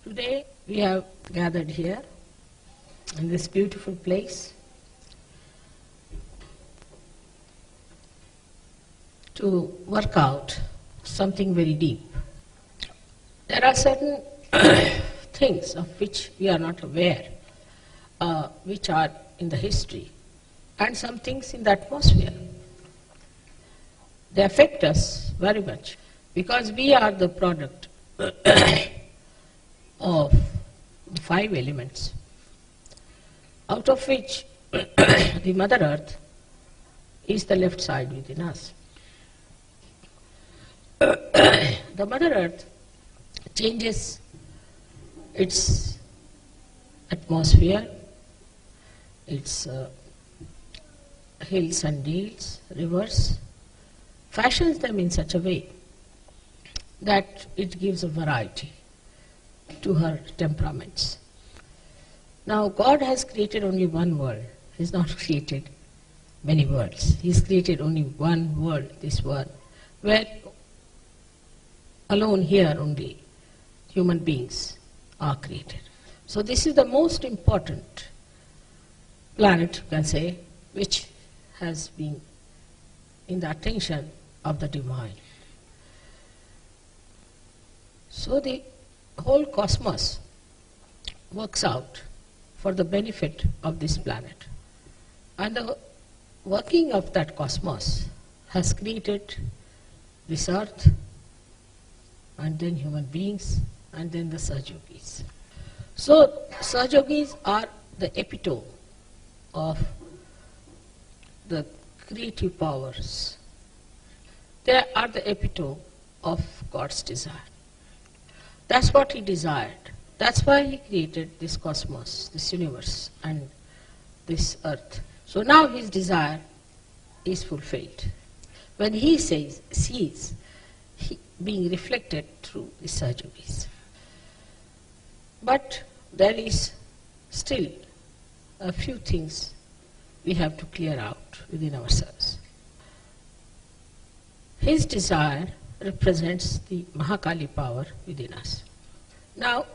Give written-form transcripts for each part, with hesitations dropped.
Today we have gathered here in this beautiful place to work out something very deep. There are certain things of which we are not aware, which are in the history, and some things in the atmosphere. They affect us very much because we are the product of the 5 elements, out of which the Mother Earth is the left side within us. The Mother Earth changes its atmosphere, its hills and dales, rivers, fashions them in such a way that it gives a variety to her temperaments. Now, God has created only one world. He has not created many worlds. He has created only one world, this world, where alone here only human beings are created. So this is the most important planet, you can say, which has been in the attention of the divine. So the whole cosmos works out for the benefit of this planet. And the working of that cosmos has created this earth, and then human beings, and then the Sahaja-yogis. So Sahaja-yogis are the epitome of the creative powers. They are the epitome of God's desire. That's what He desired. That's why He created this cosmos, this universe, and this earth. So now His desire is fulfilled. When He sees being reflected through the Sahaja-yogis. But there is still a few things we have to clear out within ourselves. His desire represents the Mahakali power within us. Now,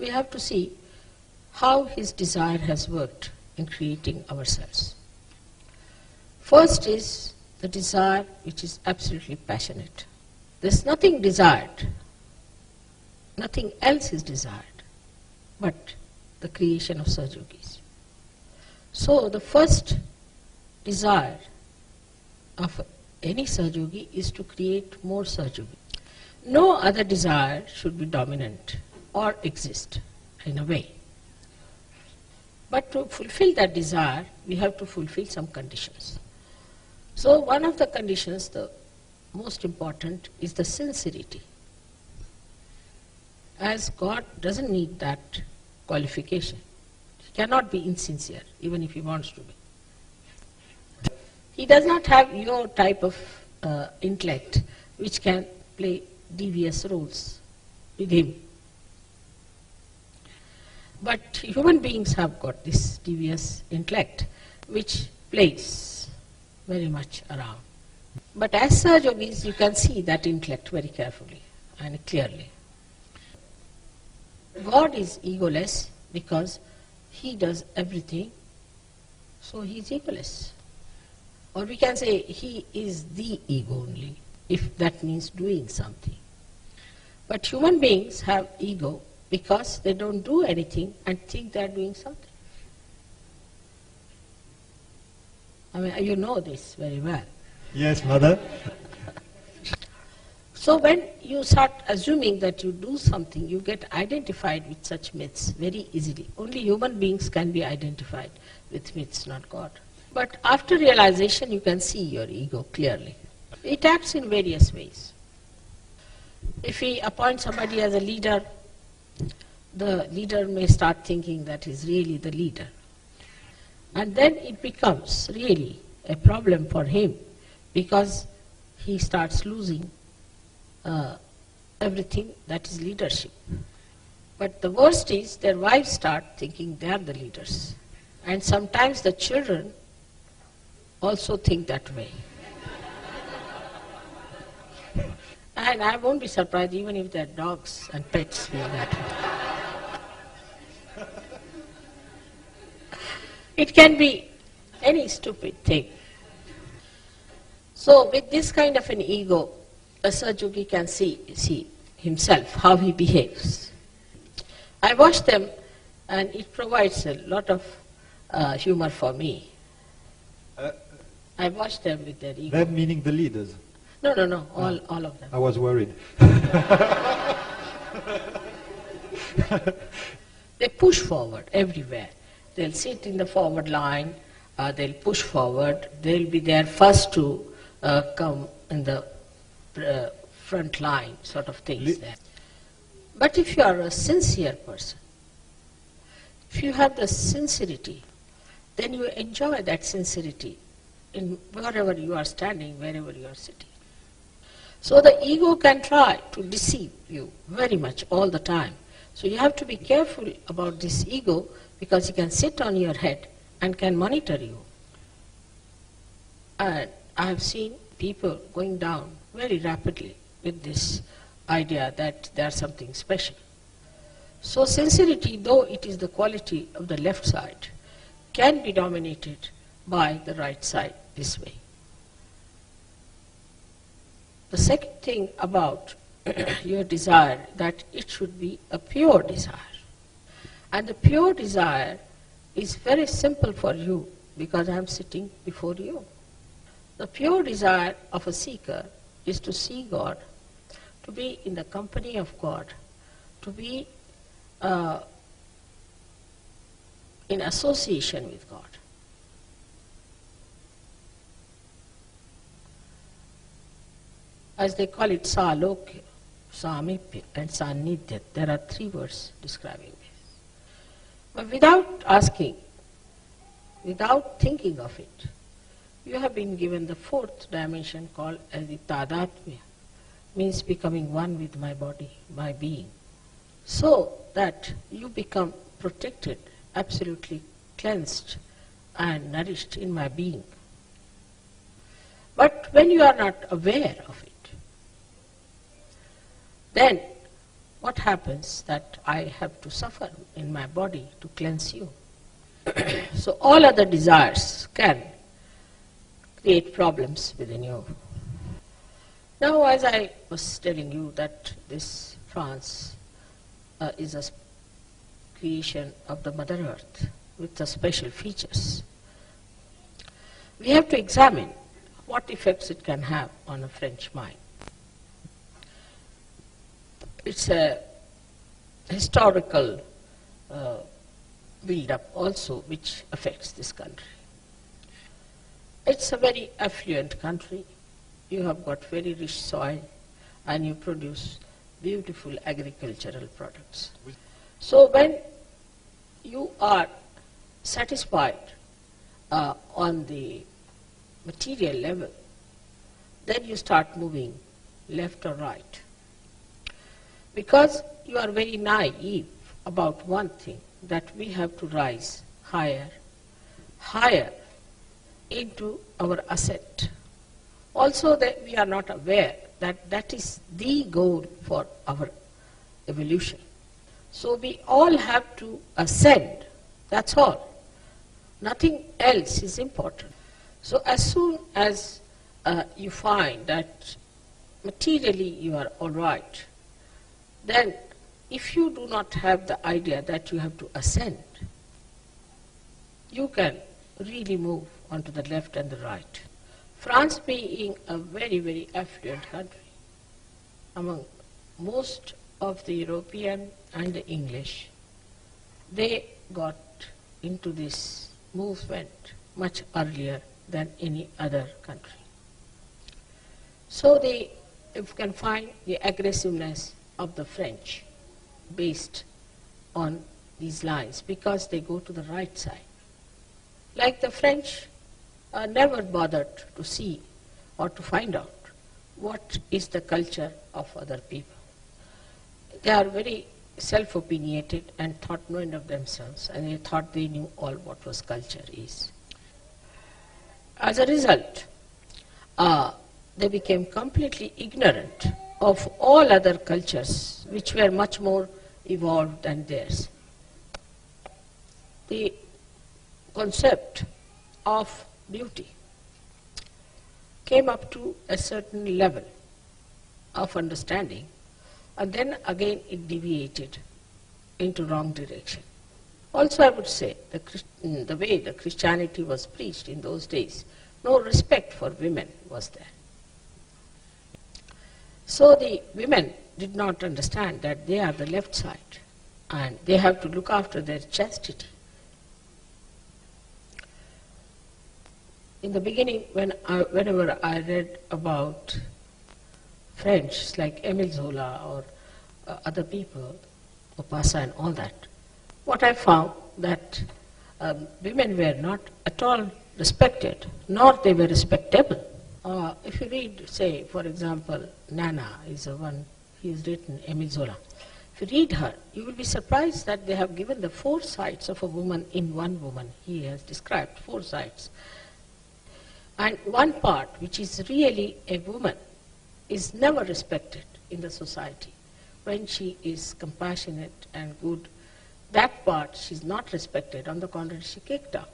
we have to see how His desire has worked in creating ourselves. First is the desire which is absolutely passionate. There's nothing desired, nothing else is desired but the creation of Sahaja-yogis. So the first desire of any Sahaja-yogi is to create more Sahaja-yogis. No other desire should be dominant or exist in a way. But to fulfill that desire, we have to fulfill some conditions. So one of the conditions, the most important, is the sincerity. As God doesn't need that qualification. He cannot be insincere, even if He wants to be. He does not have your type of intellect which can play devious roles with Him. But human beings have got this devious intellect which plays very much around. But as Sahaja-yogis, you can see that intellect very carefully and clearly. God is egoless because He does everything, so He is egoless. Or we can say He is the ego only, if that means doing something. But human beings have ego because they don't do anything and think they are doing something. I mean, you know this very well. Yes, Mother. So when you start assuming that you do something, you get identified with such myths very easily. Only human beings can be identified with myths, not God. But after realization, you can see your ego clearly. It acts in various ways. If we appoint somebody as a leader, the leader may start thinking that he's really the leader. And then it becomes really a problem for him because he starts losing everything that is leadership. But the worst is their wives start thinking they are the leaders. And sometimes the children also think that way. And I won't be surprised even if their dogs and pets feel that way. It can be any stupid thing. So with this kind of an ego, a Sahaja can see himself, how he behaves. I watch them and it provides a lot of humor for me. I watch them with their ego. Them meaning the leaders? No, all of them. I was worried. They push forward everywhere. They'll sit in the forward line, they'll push forward, they'll be there first to come in the front line, sort of things there. But if you are a sincere person, if you have the sincerity, then you enjoy that sincerity in wherever you are standing, wherever you are sitting. So the ego can try to deceive you very much all the time. So you have to be careful about this ego because it can sit on your head and can monitor you. And I have seen people going down very rapidly with this idea that they are something special. So sincerity, though it is the quality of the left side, can be dominated by the right side this way. The second thing about your desire, that it should be a pure desire. And the pure desire is very simple for you because I am sitting before you. The pure desire of a seeker is to see God, to be in the company of God, to be in association with God. As they call it, Salokya, Samipya and Sanidhya. There are 3 words describing this. But without asking, without thinking of it, you have been given the 4th dimension called as the Tadatmya, means becoming one with my body, my being, so that you become protected, absolutely cleansed and nourished in my being. But when you are not aware of it, then what happens that I have to suffer in my body to cleanse you. So all other desires can create problems within you. Now, as I was telling you that this France is a creation of the Mother Earth with the special features, we have to examine what effects it can have on a French mind. It's a historical build-up also which affects this country. It's a very affluent country. You have got very rich soil and you produce beautiful agricultural products. So when you are satisfied on the material level, then you start moving left or right. Because you are very naive about one thing, that we have to rise higher, higher into our ascent. Also that we are not aware that that is the goal for our evolution. So we all have to ascend, that's all. Nothing else is important. So as soon as you find that materially you are all right, then if you do not have the idea that you have to ascend, you can really move onto the left and the right. France being a very, very affluent country, among most of the European and the English, they got into this movement much earlier than any other country. So if you can find the aggressiveness of the French based on these lines, because they go to the right side. Like the French never bothered to see or to find out what is the culture of other people. They are very self-opinionated and thought no end of themselves, and they thought they knew all what was culture is. As a result, they became completely ignorant of all other cultures which were much more evolved than theirs. The concept of beauty came up to a certain level of understanding, and then again it deviated into wrong direction. Also, I would say the way the Christianity was preached in those days, no respect for women was there. So the women did not understand that they are the left side and they have to look after their chastity. In the beginning, whenever I read about French, like Émile Zola or other people, Maupassant and all that, what I found that women were not at all respected, nor they were respectable. If you read, say, for example, Nana is the one he has written, Émile Zola. If you read her, you will be surprised that they have given the 4 sides of a woman in one woman. He has described 4 sides. And one part, which is really a woman, is never respected in the society. When she is compassionate and good, that part she is not respected. On the contrary, she kicked out.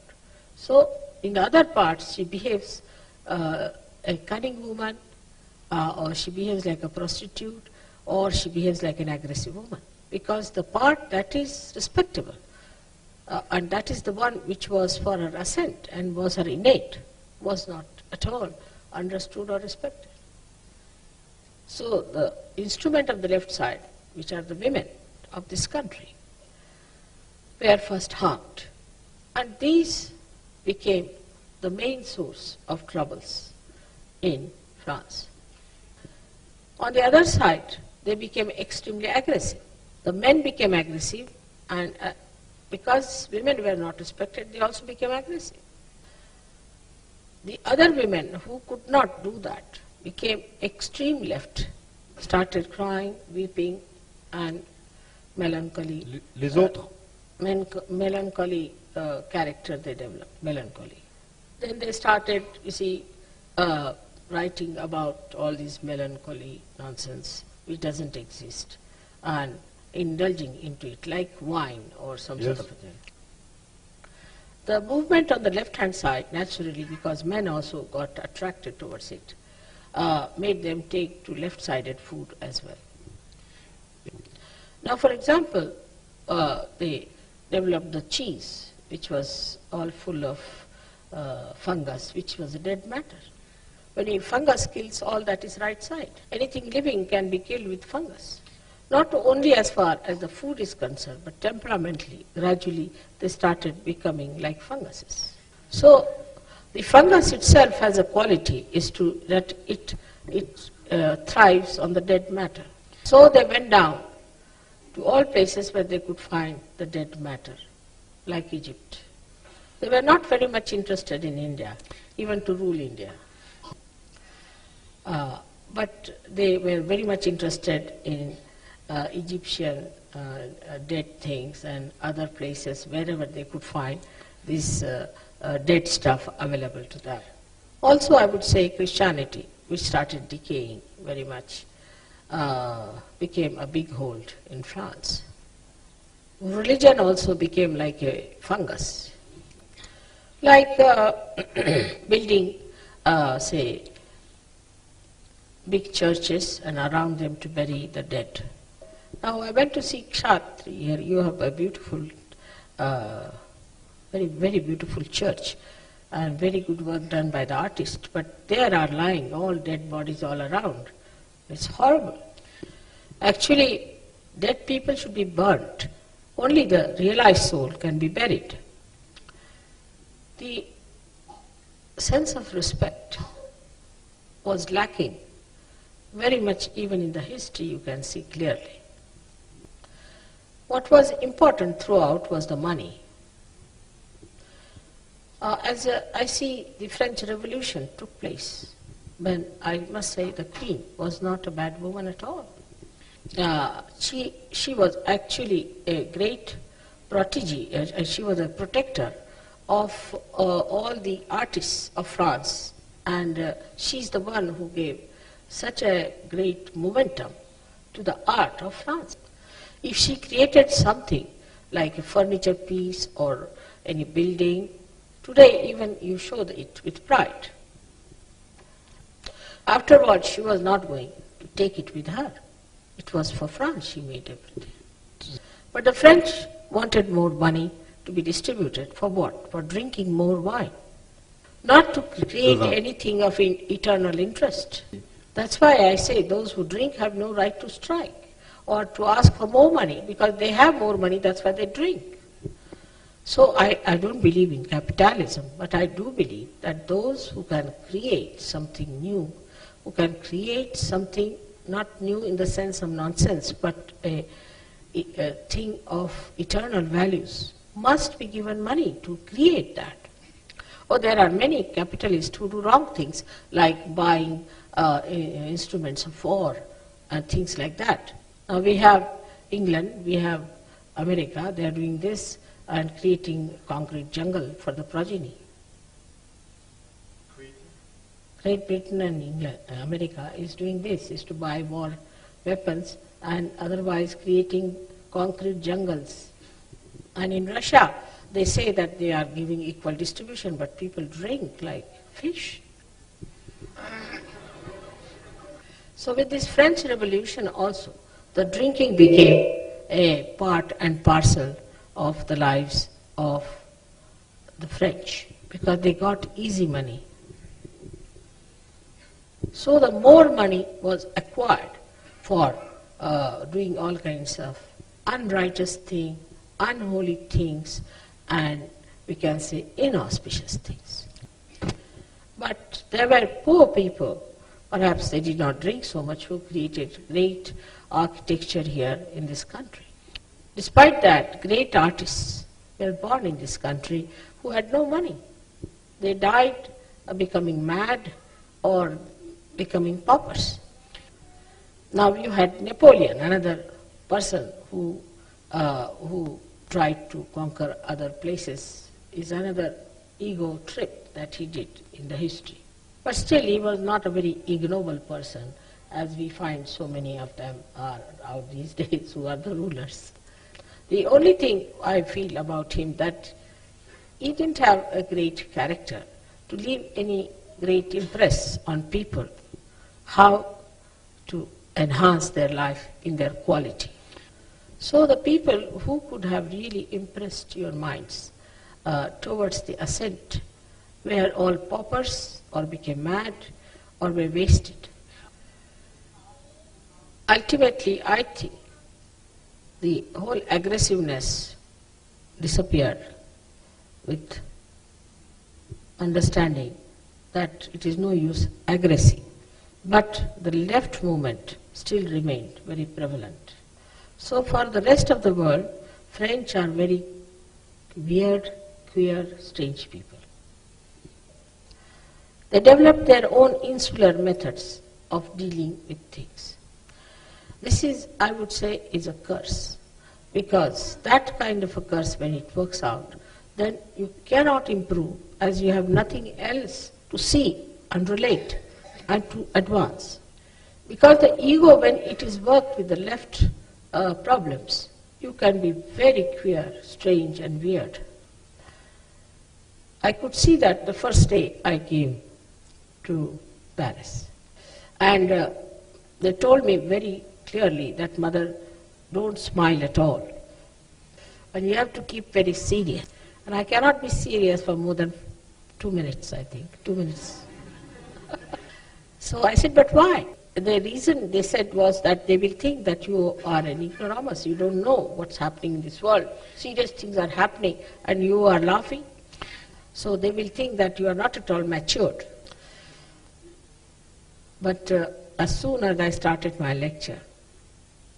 So in the other parts, she behaves a cunning woman, or she behaves like a prostitute, or she behaves like an aggressive woman. Because the part that is respectable, and that is the one which was for her ascent and was her innate, was not at all understood or respected. So the instrument of the left side, which are the women of this country, were first harmed. And these became the main source of troubles in France. On the other side, they became extremely aggressive. The men became aggressive, and because women were not respected, they also became aggressive. The other women who could not do that became extreme left, started crying, weeping, and melancholy. Les autres? Melancholy character they developed, melancholy. Then they started, you see, writing about all this melancholy nonsense which doesn't exist, and indulging into it like wine or some sort of a thing. The movement on the left-hand side, naturally, because men also got attracted towards it, made them take to left-sided food as well. Now, for example, they developed the cheese, which was all full of fungus, which was a dead matter. When a fungus kills all that is right side, anything living can be killed with fungus. Not only as far as the food is concerned, but temperamentally, gradually, they started becoming like funguses. So, the fungus itself has a quality, is that it thrives on the dead matter. So they went down to all places where they could find the dead matter, like Egypt. They were not very much interested in India, even to rule India. But they were very much interested in Egyptian dead things and other places wherever they could find this dead stuff available to them. Also, I would say Christianity, which started decaying very much, became a big hold in France. Religion also became like a fungus, like building, say, big churches and around them to bury the dead. Now I went to see Kshatri. Here you have a beautiful, very, very beautiful church and very good work done by the artist. But there are lying all dead bodies all around. It's horrible. Actually, dead people should be burnt. Only the realized soul can be buried. The sense of respect was lacking very much, even in the history you can see clearly. What was important throughout was the money. I see the French Revolution took place when, I must say, the Queen was not a bad woman at all. She was actually a great protégé. She was a protector of all the artists of France, and she's the one who gave such a great momentum to the art of France. If she created something like a furniture piece or any building, today even you show it with pride. Afterwards, she was not going to take it with her. It was for France she made everything. But the French wanted more money to be distributed. For what? For drinking more wine. Not to create anything of eternal interest. That's why I say those who drink have no right to strike or to ask for more money, because they have more money, that's why they drink. So I don't believe in capitalism, but I do believe that those who can create something new, who can create something not new in the sense of nonsense, but a thing of eternal values, must be given money to create that. Or there are many capitalists who do wrong things, like buying instruments of war and things like that. Now we have England, we have America, they are doing this and creating concrete jungle for the progeny. Great Britain and England, America is doing this, is to buy war weapons and otherwise creating concrete jungles. And in Russia, they say that they are giving equal distribution, but people drink like fish. So with this French Revolution also, the drinking became a part and parcel of the lives of the French, because they got easy money. So the more money was acquired for doing all kinds of unrighteous things, unholy things, and we can say inauspicious things. But there were poor people, perhaps they did not drink so much, who created great architecture here in this country. Despite that, great artists were born in this country who had no money. They died becoming mad or becoming paupers. Now you had Napoleon, another person who tried to conquer other places, is another ego trip that he did in the history. But still he was not a very ignoble person, as we find so many of them are out these days who are the rulers. The only thing I feel about him that he didn't have a great character to leave any great impress on people, how to enhance their life in their quality. So the people who could have really impressed your minds towards the ascent were all paupers, or became mad, or were wasted. Ultimately, I think the whole aggressiveness disappeared with understanding that it is no use aggressing. But the left movement still remained very prevalent. So for the rest of the world, French are very weird, queer, strange people. They developed their own insular methods of dealing with things. This is, I would say, is a curse, because that kind of a curse, when it works out, then you cannot improve, as you have nothing else to see and relate and to advance. Because the ego, when it is worked with the left problems, you can be very queer, strange and weird. I could see that the first day I came to Paris. And they told me very clearly that, "Mother, don't smile at all. And you have to keep very serious." And I cannot be serious for more than 2 minutes, I think. 2 minutes. So I said, "But why?" the reason they said was that they will think that you are an ignoramus, you don't know what's happening in this world. Serious things are happening and you are laughing. So they will think that you are not at all matured. But as soon as I started my lecture,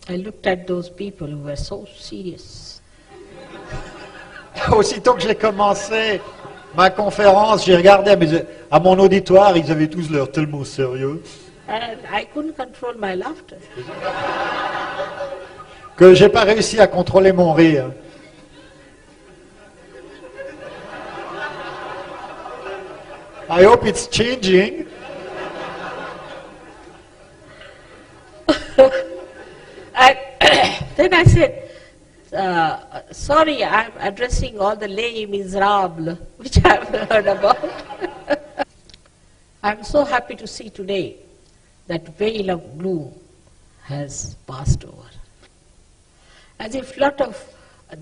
I looked at those people who were so serious. Aussitôt que j'ai commencé ma conférence, j'ai regardé à mon auditoire, ils avaient tous l'air tellement sérieux. And I couldn't control my laughter. Que j'ai pas réussi à contrôler mon rire. I hope it's changing. And then I said, sorry, I'm addressing all the les miserables, which I've heard about. I'm so happy to see today that veil of gloom has passed over. As if a lot of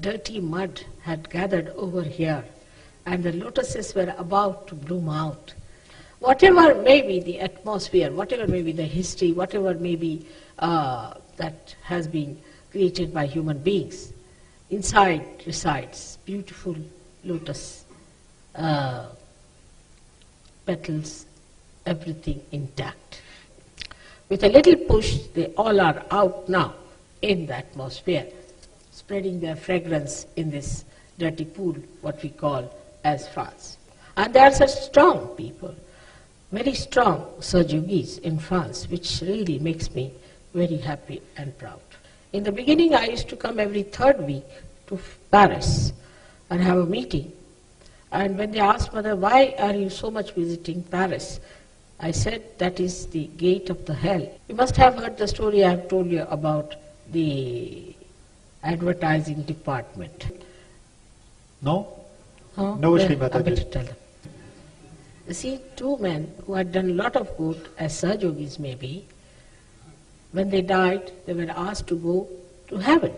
dirty mud had gathered over here and the lotuses were about to bloom out. Whatever may be the atmosphere, whatever may be the history, whatever may be that has been created by human beings, inside resides beautiful lotus petals, everything intact. With a little push, they all are out now in the atmosphere, spreading their fragrance in this dirty pool, what we call as France. And they are such strong people, very strong Sahaja-yogis in France, which really makes me very happy and proud. In the beginning, I used to come every third week to Paris and have a meeting. And when they asked Mother, why are you so much visiting Paris? I said, that is the gate of the hell. You must have heard the story I have told you about the advertising department. No? Huh? No, Well, Shri I better Mataji. tell them. You see, two men who had done a lot of good, as Sahaja-yogis maybe, when they died, they were asked to go to heaven.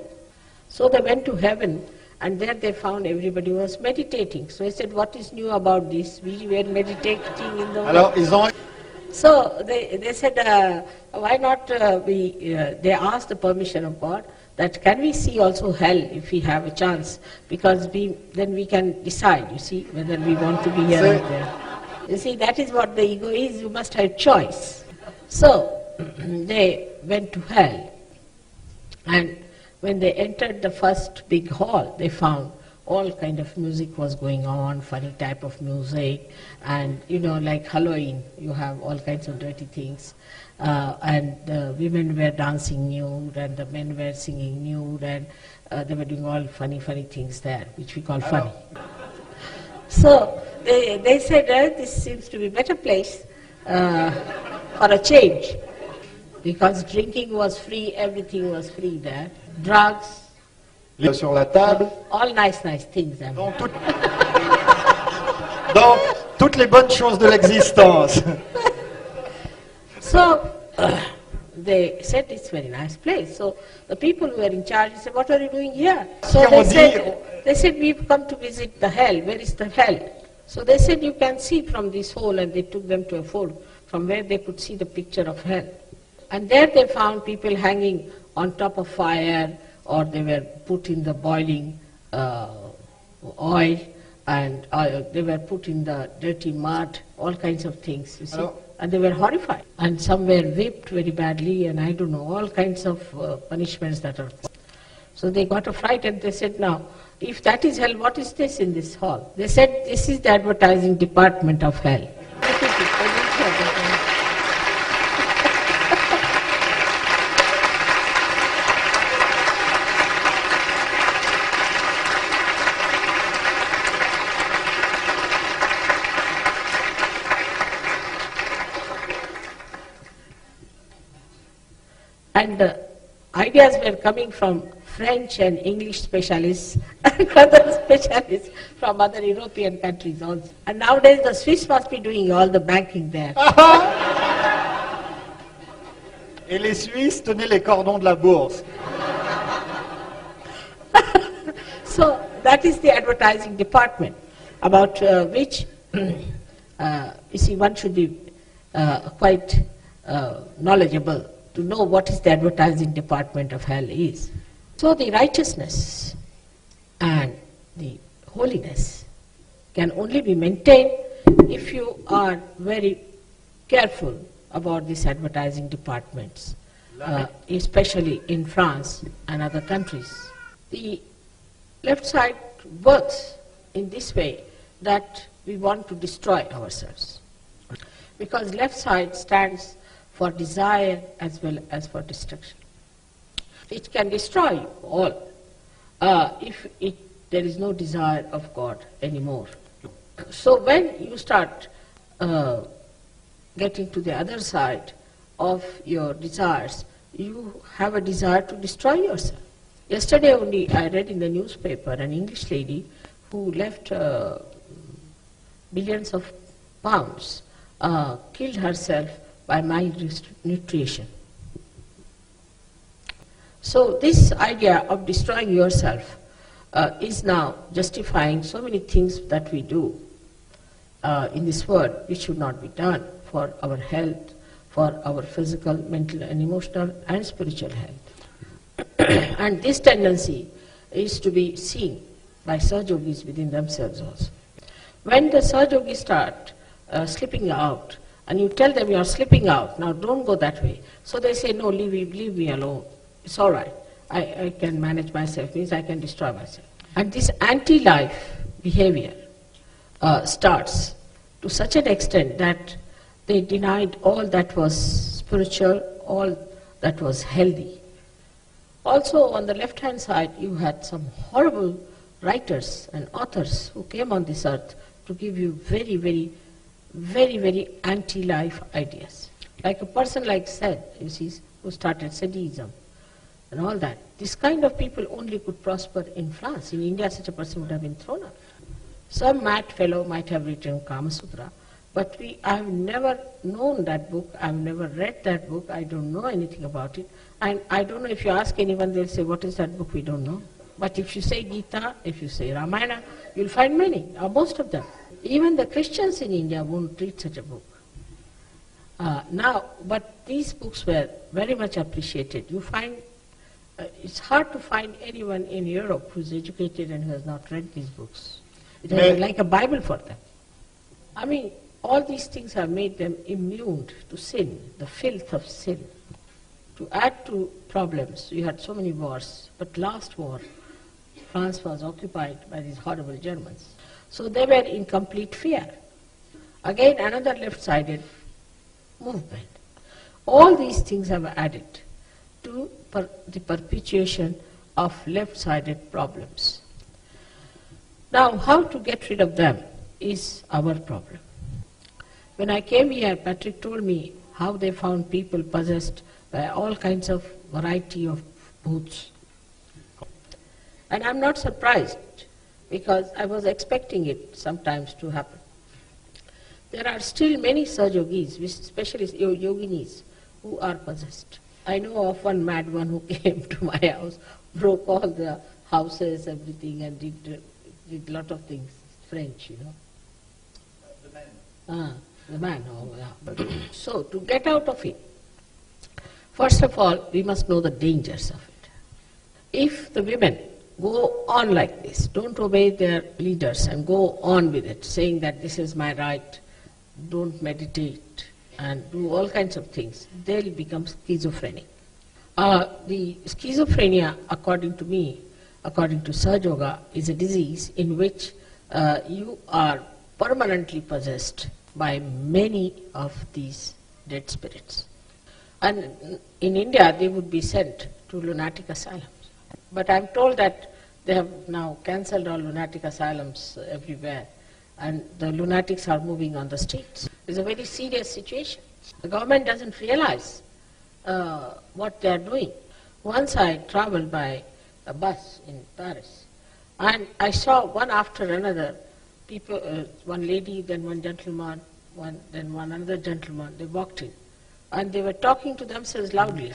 So they went to heaven, and there they found everybody was meditating. So I said, what is new about this? We were meditating in the Alors, ils ont... So they said, why not they asked the permission of God that can we see also hell if we have a chance, because then we can decide, you see, whether we want to be here or there. You see, that is what the ego is, you must have choice. So they went to hell, and when they entered the first big hall, they found all kind of music was going on, funny type of music, and like Halloween, you have all kinds of dirty things, and the women were dancing nude, and the men were singing nude, and they were doing all funny things there, which we call funny. So they said, this seems to be a better place for a change, because drinking was free, everything was free there, drugs, sur la table. all nice things. I mean. Donc, toutes les bonnes choses de l'existence. So they said it's a very nice place. So the people who were in charge said, what are you doing here? So they said, we've come to visit the hell. Where is the hell? So they said, you can see from this hole, and they took them to a hole from where they could see the picture of hell. And there they found people hanging on top of fire, or they were put in the boiling oil, and they were put in the dirty mud, all kinds of things, you see. Hello? And they were horrified. And some were whipped very badly, and I don't know, all kinds of punishments that are. So they got a fright, and they said, now, if that is hell, what is this in this hall? They said, this is the advertising department of hell. And ideas were coming from French and English specialists and other specialists from other European countries also. And nowadays the Swiss must be doing all the banking there. Et les Suisses tenaient les cordons de la bourse. So that is the advertising department, about which, you see, one should be quite knowledgeable to know what is the advertising department of hell is. So the righteousness and the holiness can only be maintained if you are very careful about these advertising departments, especially in France and other countries. The left side works in this way that we want to destroy ourselves, because left side stands for desire as well as for destruction. It can destroy you all if there is no desire of God anymore. So when you start getting to the other side of your desires, you have a desire to destroy yourself. Yesterday only I read in the newspaper an English lady who left billions of pounds, killed herself by malnutrition. So this idea of destroying yourself is now justifying so many things that we do in this world which should not be done for our health, for our physical, mental and emotional and spiritual health. And this tendency is to be seen by Sahajogis within themselves also. When the Sahajogis start slipping out, and you tell them you are slipping out, now don't go that way. So they say, no, leave me alone. It's all right. I can manage myself, means I can destroy myself. And this anti-life behavior starts to such an extent that they denied all that was spiritual, all that was healthy. Also on the left-hand side, you had some horrible writers and authors who came on this earth to give you very, very anti-life ideas. Like a person like Said, you see, who started Sadism and all that. This kind of people only could prosper in France. In India, such a person would have been thrown out. Some mad fellow might have written Kama Sutra, but I have never known that book, I have never read that book, I don't know anything about it. And I don't know, if you ask anyone, they'll say, what is that book? We don't know. But if you say Gita, if you say Ramayana, you'll find many, or most of them. Even the Christians in India won't read such a book. But these books were very much appreciated. You find, it's hard to find anyone in Europe who's educated and who has not read these books. It is like a Bible for them. I mean, all these things have made them immune to sin, the filth of sin. To add to problems, you had so many wars, but last war, France was occupied by these horrible Germans. So they were in complete fear. Again, another left-sided movement. All these things have added to the perpetuation of left-sided problems. Now, how to get rid of them is our problem. When I came here, Patrick told me how they found people possessed by all kinds of variety of booths. And I'm not surprised, because I was expecting it sometimes to happen. There are still many Sahajogis, especially yoginis, who are possessed. I know of one mad one who came to my house, broke all the houses, everything, and did a lot of things. French, you know. The man, oh yeah. So, to get out of it, first of all, we must know the dangers of it. If the women go on like this, don't obey their leaders and go on with it, saying that this is my right, don't meditate, and do all kinds of things, they'll become schizophrenic. The schizophrenia, according to me, according to Sahaja, is a disease in which you are permanently possessed by many of these dead spirits. And in India, they would be sent to lunatic asylums. But I'm told that they have now cancelled all lunatic asylums everywhere, and the lunatics are moving on the streets. It's a very serious situation. The government doesn't realize what they are doing. Once I traveled by a bus in Paris, and I saw one after another people, one lady, then one gentleman, then one another gentleman. They walked in, and they were talking to themselves loudly.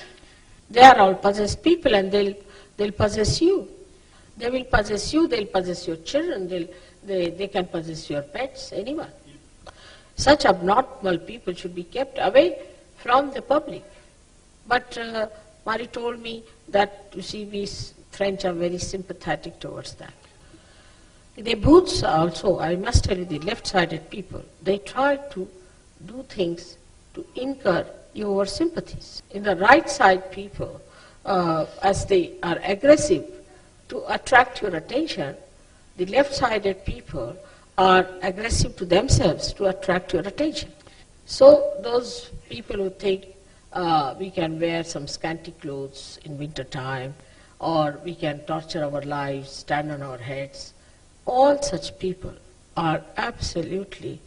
They are all possessed people, and they'll possess you. They will possess you. They'll possess your children. They can possess your pets. Anyone. Such abnormal people should be kept away from the public. But Marie told me that, you see, we French are very sympathetic towards that. The booths also, I must tell you, the left-sided people, they try to do things to incur your sympathies. In the right-side people, as they are aggressive to attract your attention, the left-sided people are aggressive to themselves to attract your attention. So those people who think we can wear some scanty clothes in winter time, or we can torture our lives, stand on our heads, all such people are absolutely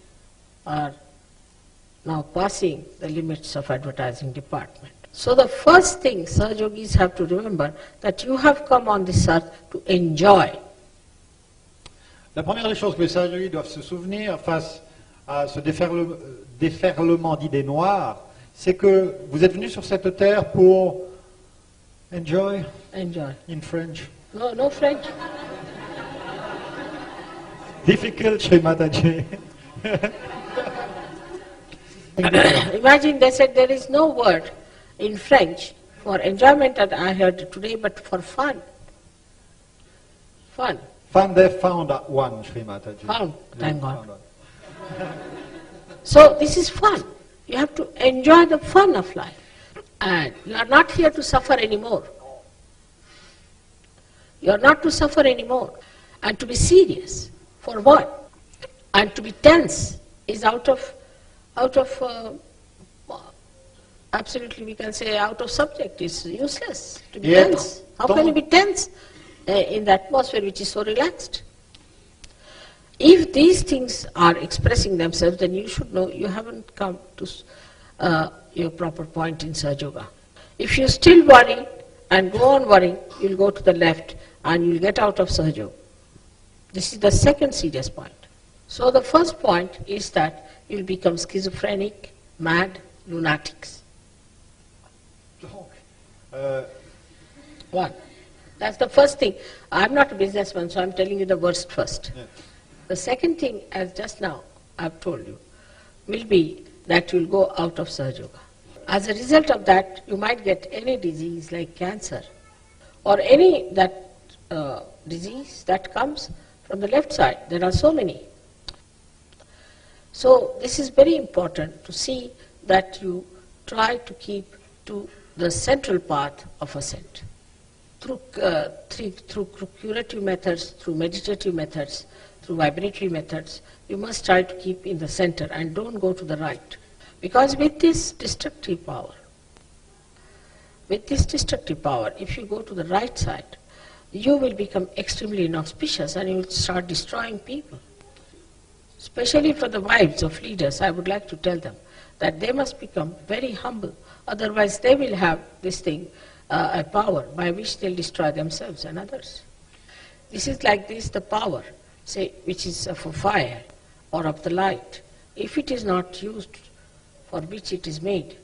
now passing the limits of advertising department. So the first thing Sahajogis have to remember, that you have come on this earth to enjoy. La première des choses que les Sahajogis doivent se souvenir face à ce déferlement d'idées noires, c'est que vous êtes venus sur cette terre pour enjoy. Enjoy. In French. No French. Difficult, Shri Mataji. Imagine they said there is no word in French for enjoyment that I heard today, but for fun. Fun. Fun, they found one, Shri Mataji. Found, thank God. So this is fun. You have to enjoy the fun of life. And you are not here to suffer anymore. You are not to suffer anymore. And to be serious. For what? And to be tense is out of absolutely, we can say, out of subject. It's useless to be tense. How can you be tense in the atmosphere which is so relaxed? If these things are expressing themselves, then you should know you haven't come to your proper point in Sahaja Yoga. If you still worry and go on worrying, you'll go to the left and you'll get out of Sahaja Yoga. This is the second serious point. So the first point is that you'll become schizophrenic, mad, lunatics. One. That's the first thing. I'm not a businessman, so I'm telling you the worst first. Yeah. The second thing, as just now I've told you, will be that you'll go out of Sahaja Yoga. As a result of that, you might get any disease like cancer, or any disease that comes from the left side. There are so many. So this is very important to see that you try to keep to the central path of ascent. Through curative methods, through meditative methods, through vibratory methods, you must try to keep in the center and don't go to the right. Because with this destructive power, if you go to the right side, you will become extremely inauspicious and you will start destroying people. Especially for the wives of leaders, I would like to tell them that they must become very humble, otherwise they will have this thing, a power by which they'll destroy themselves and others. This is like this, the power, say, which is of a fire or of the light. If it is not used for which it is made,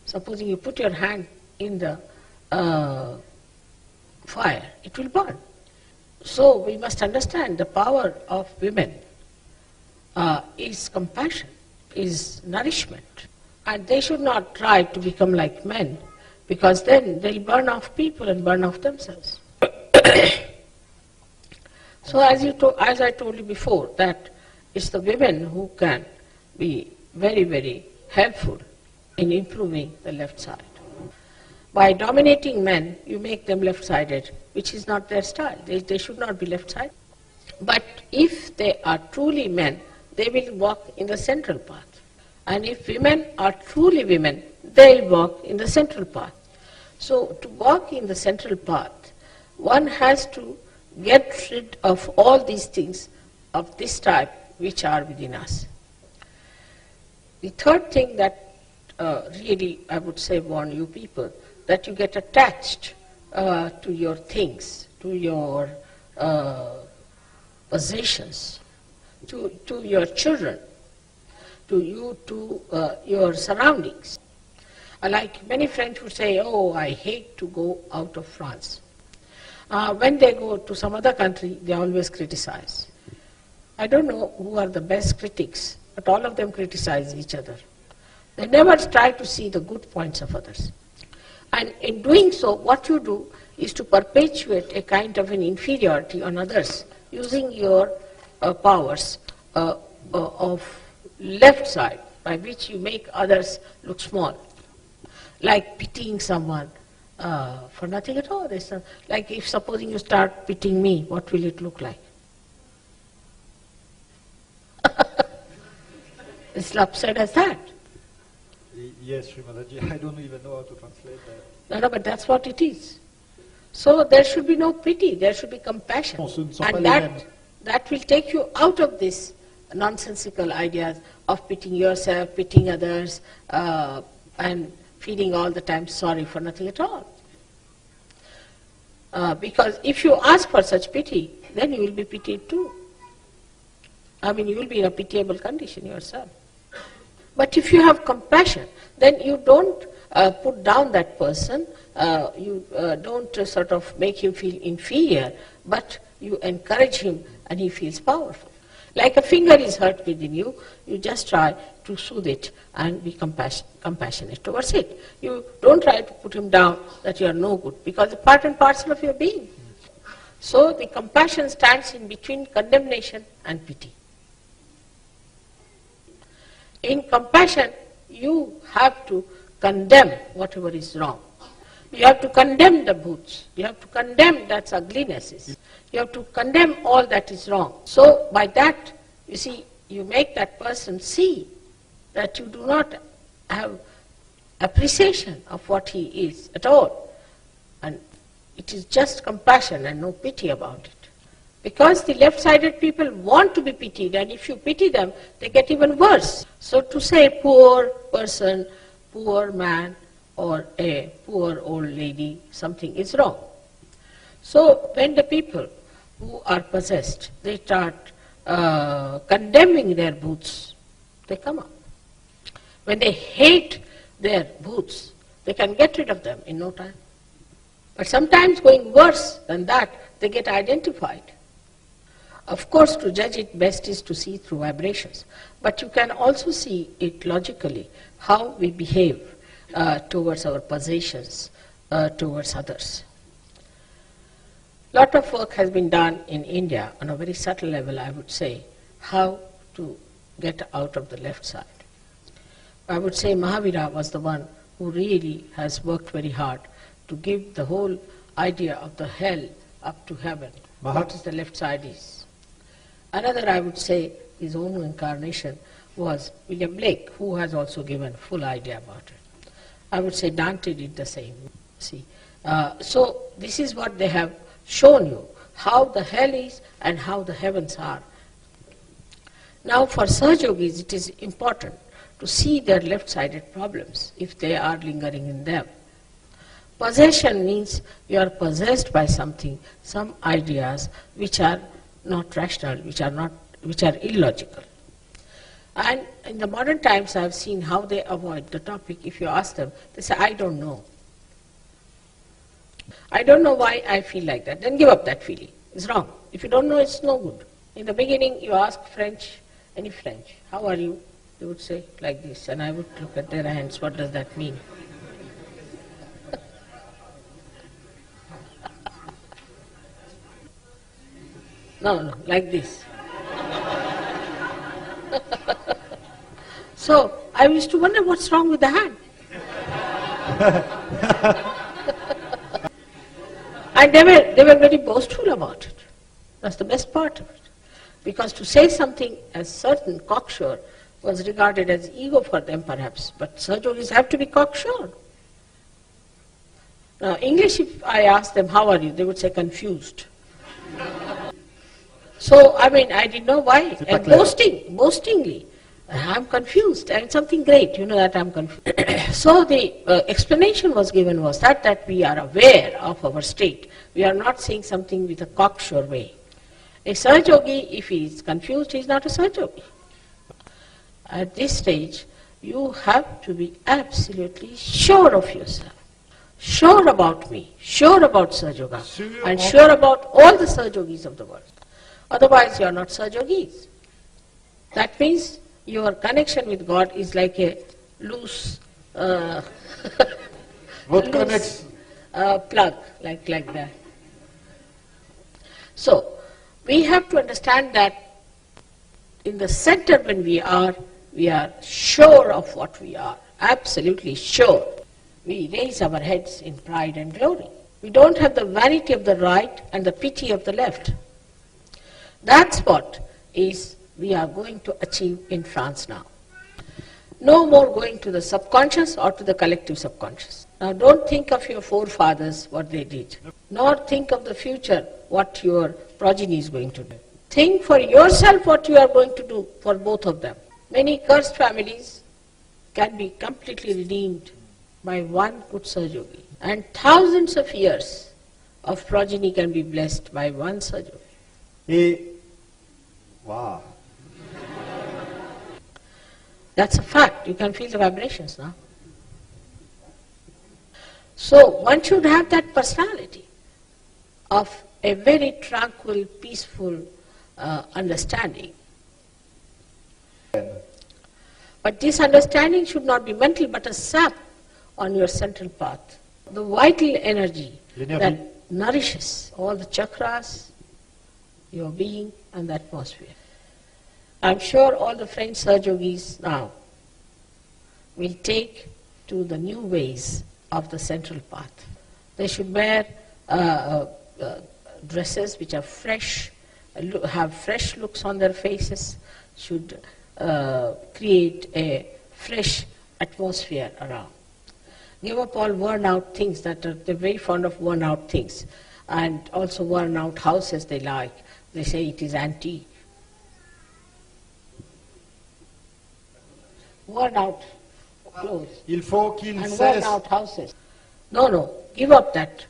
supposing you put your hand in the fire, it will burn. So we must understand the power of women is compassion, is nourishment. And they should not try to become like men, because then they'll burn off people and burn off themselves. So as I told you before, that it's the women who can be very, very helpful in improving the left side. By dominating men, you make them left-sided, which is not their style. They should not be left-sided. But if they are truly men, they will walk in the central path. And if women are truly women, they'll walk in the central path. So to walk in the central path, one has to get rid of all these things of this type which are within us. The third thing that really I would say warn you people, that you get attached to your things, to your possessions, to your children, to your surroundings. Like many French would say, oh, I hate to go out of France. When they go to some other country, they always criticize. I don't know who are the best critics, but all of them criticize each other. They never try to see the good points of others. And in doing so, what you do is to perpetuate a kind of an inferiority on others using your powers of left side, by which you make others look small. Like pitying someone for nothing at all. Like if supposing you start pitying me, what will it look like? It's upset as that. Yes, Srimadaji, I don't even know how to translate that. No, but that's what it is. So there should be no pity, there should be compassion. And that will take you out of this nonsensical ideas of pitying yourself, pitying others, and feeling all the time sorry for nothing at all. Because if you ask for such pity, then you will be pitied too. I mean, you will be in a pitiable condition yourself. But if you have compassion, then you don't put down that person, you don't sort of make him feel inferior, but you encourage him and he feels powerful. Like a finger is hurt within you, you just try to soothe it and be compassionate towards it. You don't try to put him down that you are no good, because it's part and parcel of your being. So the compassion stands in between condemnation and pity. In compassion, you have to condemn whatever is wrong. You have to condemn the bhoots. You have to condemn that's uglinesses. You have to condemn all that is wrong. So by that, you see, you make that person see that you do not have appreciation of what he is at all. And it is just compassion and no pity about it. Because the left-sided people want to be pitied, and if you pity them, they get even worse. So to say poor person, poor man, or a poor old lady, something is wrong. So when the people who are possessed, they start condemning their bhoots, they come up. When they hate their bhoots, they can get rid of them in no time. But sometimes going worse than that, they get identified. Of course, to judge it best is to see through vibrations, but you can also see it logically, how we behave towards our possessions, towards others. Lot of work has been done in India on a very subtle level, I would say, how to get out of the left side. I would say Mahavira was the one who really has worked very hard to give the whole idea of the hell up to heaven, what is the left side is. Another, I would say, his own incarnation was William Blake, who has also given full idea about it. I would say Dante did the same. See, so this is what they have shown you, how the hell is and how the heavens are. Now for Sahaja Yogis, it is important to see their left-sided problems, if they are lingering in them. Possession means you are possessed by something, some ideas which are not rational, which are illogical. And in the modern times I have seen how they avoid the topic. If you ask them, they say, I don't know. I don't know why I feel like that. Then give up that feeling. It's wrong. If you don't know, it's no good. In the beginning, you ask French, any French, how are you? They would say like this, and I would look at their hands, what does that mean? No, like this. So I used to wonder what's wrong with the hand. And they were very boastful about it. That's the best part of it. Because to say something as certain, cocksure, was regarded as ego for them perhaps, but Sahaja Yogis have to be cocksure. Now English, if I asked them, how are you? They would say confused. So, I mean, I didn't know why. And boastingly, I'm confused, and something great, you know that I'm confused. So the explanation was given was that we are aware of our state. We are not saying something with a cocksure way. A Sahaja Yogi, if he is confused, he is not a Sahaja Yogi. At this stage, you have to be absolutely sure of yourself. Sure about me, sure about Sahaja Yoga, and sure about all the Sahaja Yogis of the world. Otherwise, you are not Sahaja Yogis. That means your connection with God is like a loose Votre loose connexion. plug, like that. So, we have to understand that in the center when we are sure of what we are, absolutely sure. We raise our heads in pride and glory. We don't have the vanity of the right and the pity of the left. That's what is we are going to achieve in France now. No more going to the subconscious or to the collective subconscious. Now don't think of your forefathers, what they did, nor think of the future, what your progeny is going to do. Think for yourself what you are going to do for both of them. Many cursed families can be completely redeemed by one good Sahaja Yogi. And thousands of years of progeny can be blessed by one Sahaja Yogi. Et, wow. That's a fact. You can feel the vibrations now. So one should have that personality of a very tranquil, peaceful understanding. But this understanding should not be mental, but a sap on your central path. The vital energy that nourishes all the chakras, your being and the atmosphere. I'm sure all the French Sahaja Yogis now will take to the new ways of the central path. They should wear dresses which are fresh, have fresh looks on their faces, should create a fresh atmosphere around. Give up all worn out things that they're very fond of worn out things, and also worn out houses they like. They say it is antique. Worn out clothes. Il faut qu'il And cesse. worn out houses. No, give up that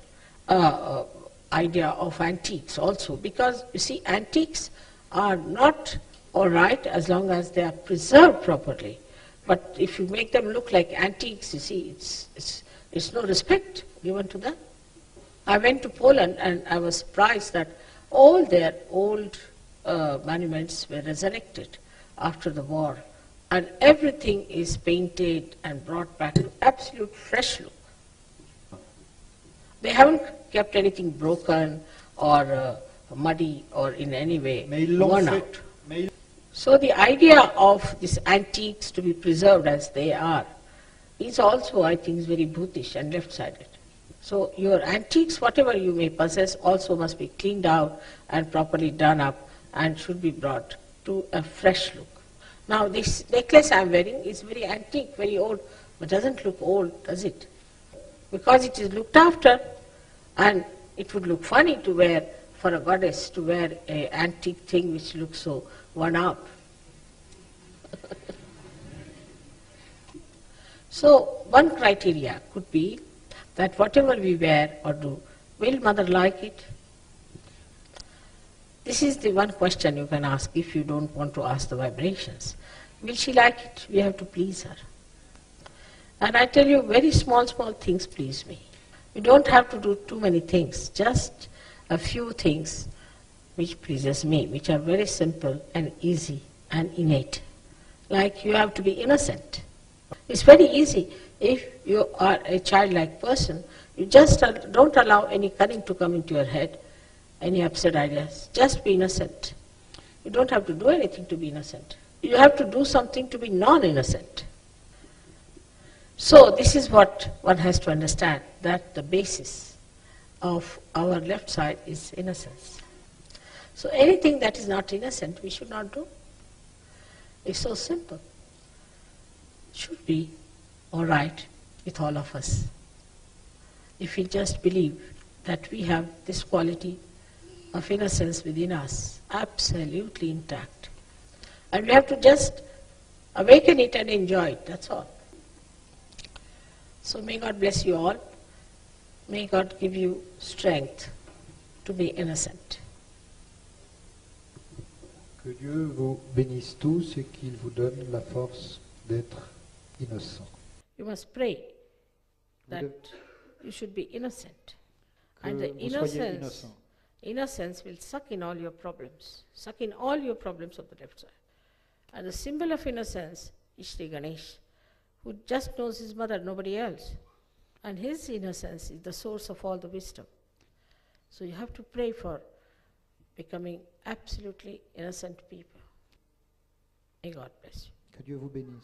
idea of antiques also, because you see, antiques are not all right as long as they are preserved properly. But if you make them look like antiques, you see, it's no respect given to them. I went to Poland and I was surprised that all their old monuments were resurrected after the war, and everything is painted and brought back to absolute fresh look. They haven't kept anything broken or muddy or in any way Mais ils l'ont worn fait. out. Mais So the idea of these antiques to be preserved as they are is also, I think, very Buddhist and left-sided. So your antiques, whatever you may possess, also must be cleaned out and properly done up and should be brought to a fresh look. Now this necklace I am wearing is very antique, very old, but doesn't look old, does it? Because it is looked after, and it would look funny to wear, for a goddess to wear an antique thing which looks so worn out. So one criteria could be that whatever we wear or do, will Mother like it? This is the one question you can ask if you don't want to ask the vibrations. Will she like it? We have to please her. And I tell you, very small things please me. You don't have to do too many things, just a few things which pleases me, which are very simple and easy and innate. Like you have to be innocent. It's very easy. If you are a childlike person, you just don't allow any cunning to come into your head, any absurd ideas. Just be innocent. You don't have to do anything to be innocent. You have to do something to be non-innocent. So this is what one has to understand, that the basis of our left side is innocence. So anything that is not innocent, we should not do. It's so simple. It should be all right with all of us. If we just believe that we have this quality of innocence within us, absolutely intact. And we have to just awaken it and enjoy it, that's all. So may God bless you all. May God give you strength to be innocent. que Dieu vous bénisse tous et qu'il vous donne la force d'être innocent. You must pray that you should be innocent. Que And the vous soyez innocent. innocence will suck in all your problems, suck in all your problems of the left side. And the symbol of innocence is Sri Ganesh, who just knows his mother, nobody else. And his innocence is the source of all the wisdom. So you have to pray for becoming absolutely innocent people. May God bless you. Que Dieu vous bénisse.